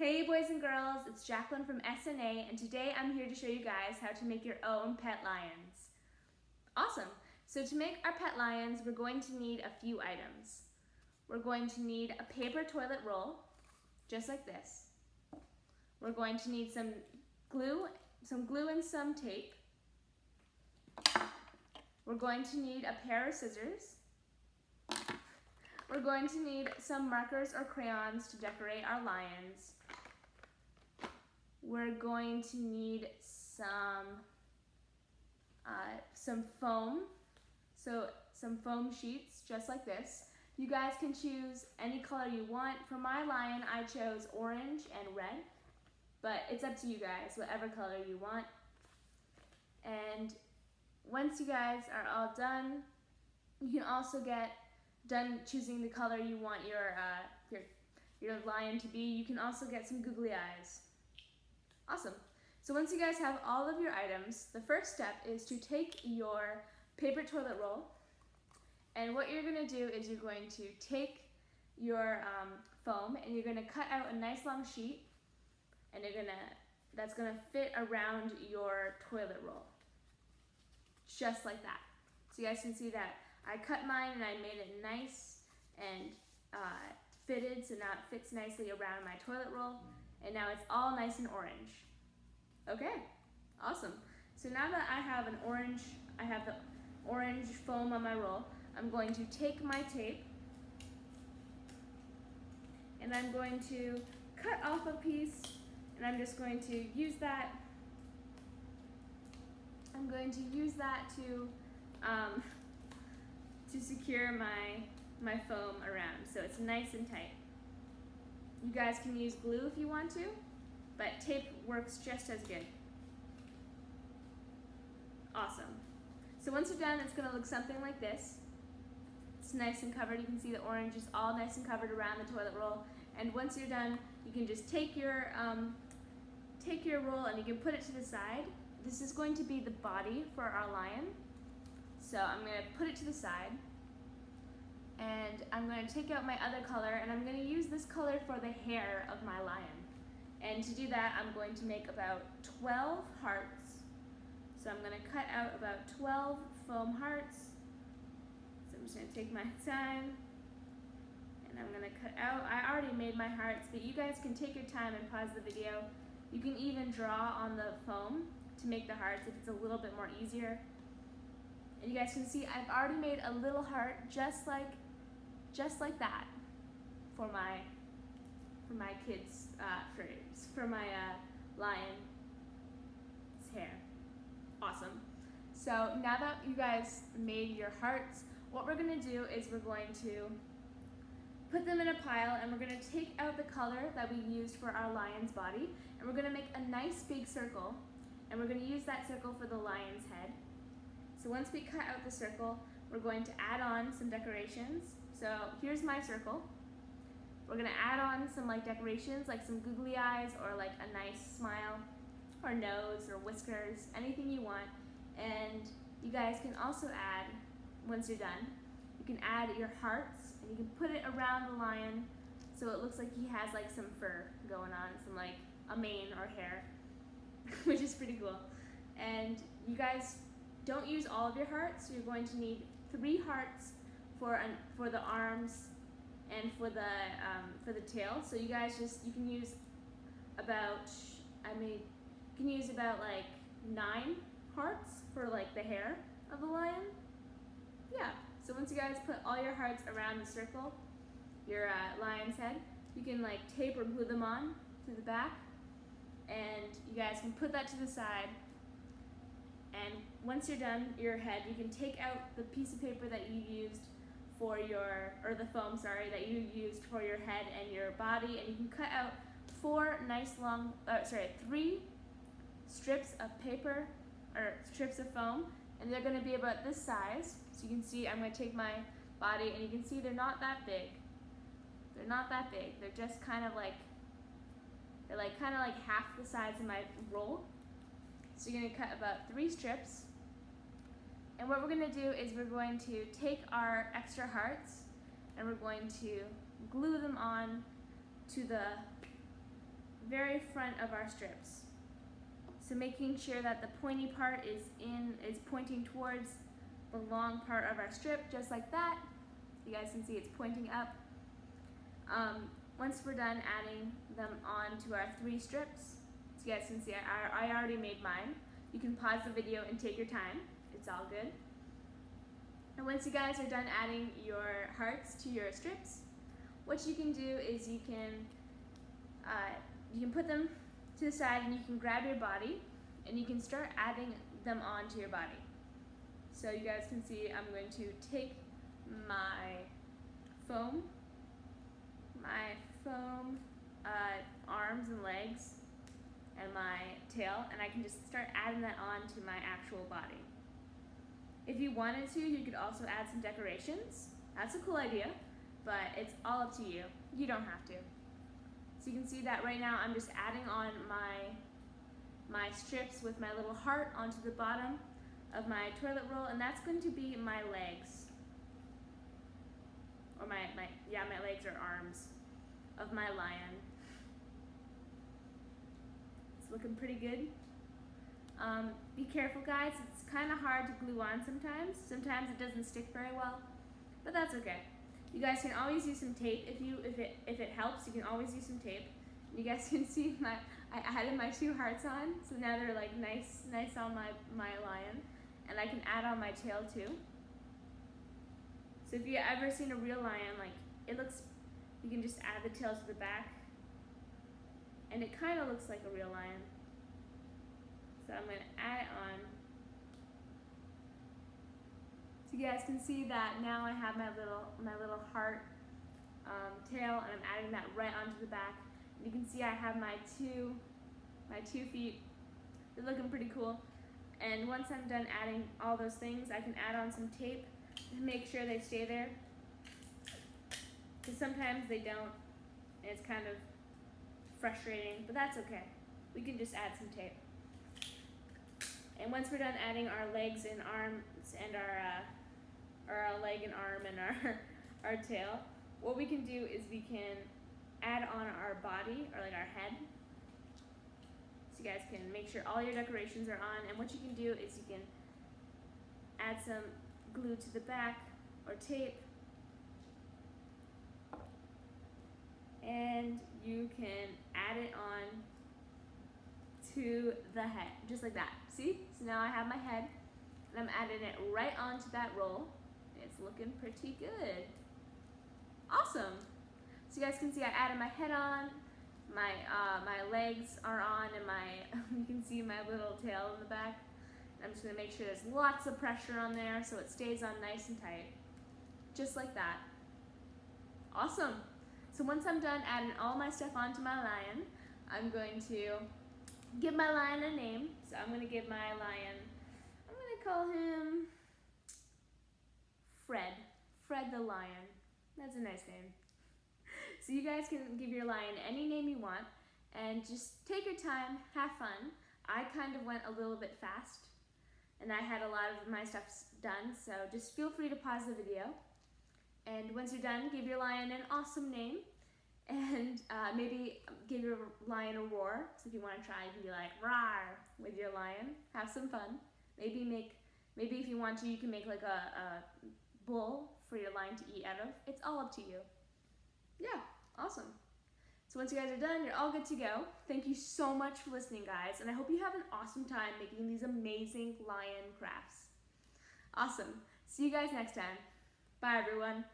Hey boys and girls, it's Jaclyn from SNA, and today I'm here to show you guys how to make your own pet lions. Awesome! So to make our pet lions, we're going to need a few items. We're going to need a paper toilet roll, just like this. We're going to need some glue and some tape. We're going to need a pair of scissors. We're going to need some markers or crayons to decorate our lions. We're going to need some foam, so some foam sheets just like this. You guys can choose any color you want. For my lion, I chose orange and red, but it's up to you guys, whatever color you want. And once you guys are all done, you can also get done choosing the color you want your lion to be. You can also get some googly eyes. Awesome. So once you guys have all of your items, the first step is to take your paper toilet roll, and what you're going to do is you're going to take your foam and you're going to cut out a nice long sheet, and that's going to fit around your toilet roll, just like that. So you guys can see that I cut mine and I made it nice and fitted, so now it fits nicely around my toilet roll, and now it's all nice and orange. Okay, awesome. So now that I have the orange foam on my roll, I'm going to take my tape and I'm going to cut off a piece, and I'm just going to use that. I'm going to use that to secure my foam around, so it's nice and tight. You guys can use glue if you want to, but tape works just as good. Awesome. So once you're done, it's going to look something like this. It's nice and covered. You can see the orange is all nice and covered around the toilet roll. And once you're done, you can just take your roll and you can put it to the side. This is going to be the body for our lion. So I'm going to put it to the side, and I'm going to take out my other color, and I'm going to use this color for the hair of my lion. And to do that, I'm going to make about 12 hearts. So I'm going to cut out about 12 foam hearts. So I'm just going to take my time, and I'm going to cut out. I already made my hearts, but you guys can take your time and pause the video. You can even draw on the foam to make the hearts if it's a little bit more easier. And you guys can see I've already made a little heart just like that for my kids, for my lion's hair. Awesome. So now that you guys made your hearts, what we're going to do is we're going to put them in a pile, and we're going to take out the color that we used for our lion's body, and we're going to make a nice big circle, and we're going to use that circle for the lion's head. So once we cut out the circle, we're going to add on some decorations. So here's my circle. We're going to add on some decorations, like some googly eyes or like a nice smile or nose or whiskers, anything you want. And you guys can also add, once you're done, you can add your hearts, and you can put it around the lion so it looks like he has some fur going on, some a mane or hair, which is pretty cool. And you guys don't use all of your hearts. So you're going to need 3 hearts for the arms and for the tail. So you guys you can use about 9 hearts for the hair of the lion. Yeah. So once you guys put all your hearts around the circle, your lion's head, you can tape or glue them on to the back, and you guys can put that to the side. And once you're done your head, you can take out the piece of paper that you used for the foam, that you used for your head and your body, and you can cut out 3 strips of paper, or strips of foam, and they're going to be about this size. So you can see I'm going to take my body, and you can see they're not that big. They're not that big. They're just kind of half the size of my roll. So you're going to cut about 3 strips. And what we're going to do is we're going to take our extra hearts, and we're going to glue them on to the very front of our strips. So making sure that the pointy part is pointing towards the long part of our strip, just like that. You guys can see it's pointing up. Once we're done adding them on to our 3 strips, so you guys can see I already made mine. You can pause the video and take your time. It's all good. And once you guys are done adding your hearts to your strips, what you can do is you can put them to the side and you can grab your body and you can start adding them onto your body. So you guys can see I'm going to take my foam arms and legs and my tail, and I can just start adding that on to my actual body. If you wanted to, you could also add some decorations. That's a cool idea, but it's all up to you. You don't have to. So you can see that right now I'm just adding on my strips with my little heart onto the bottom of my toilet roll, and that's going to be my legs. Or my legs or arms of my lion. It's looking pretty good. Be careful, guys. It's kind of hard to glue on sometimes. Sometimes it doesn't stick very well, but that's okay. You guys can always use some tape if it helps. You can always use some tape. You guys can see I added my 2 hearts on, so now they're like nice on my lion, and I can add on my tail too. So if you've ever seen a real lion, you can just add the tail to the back, and it kind of looks like a real lion. So I'm going to add it on. So you guys can see that now I have my little heart tail, and I'm adding that right onto the back. And you can see I have my two feet. They're looking pretty cool. And once I'm done adding all those things, I can add on some tape to make sure they stay there. Because sometimes they don't, and it's kind of frustrating, but that's okay. We can just add some tape. And once we're done adding our legs and arms and our leg and arm and our tail, what we can do is we can add on our body, or like our head. So you guys can make sure all your decorations are on, and what you can do is you can add some glue to the back or tape, and you can add it on to the head, just like that. See? So now I have my head, and I'm adding it right onto that roll. It's looking pretty good. Awesome. So you guys can see I added my head on, my legs are on, and you can see my little tail in the back. I'm just going to make sure there's lots of pressure on there so it stays on nice and tight. Just like that. Awesome. So once I'm done adding all my stuff onto my lion, I'm going to give my lion a name. So I'm going to give my lion, I'm going to call him Fred. Fred the lion. That's a nice name. So you guys can give your lion any name you want, and just take your time, have fun. I kind of went a little bit fast, and I had a lot of my stuff done, so just feel free to pause the video. And once you're done, give your lion an awesome name, and maybe give your lion a roar. So if you want to try, you can be like, "Rawr," with your lion. Have some fun. Maybe if you want to, you can make like a bowl for your lion to eat out of. It's all up to you. Yeah, awesome. So once you guys are done, you're all good to go. Thank you so much for listening, guys, and I hope you have an awesome time making these amazing lion crafts. Awesome. See you guys next time. Bye, everyone.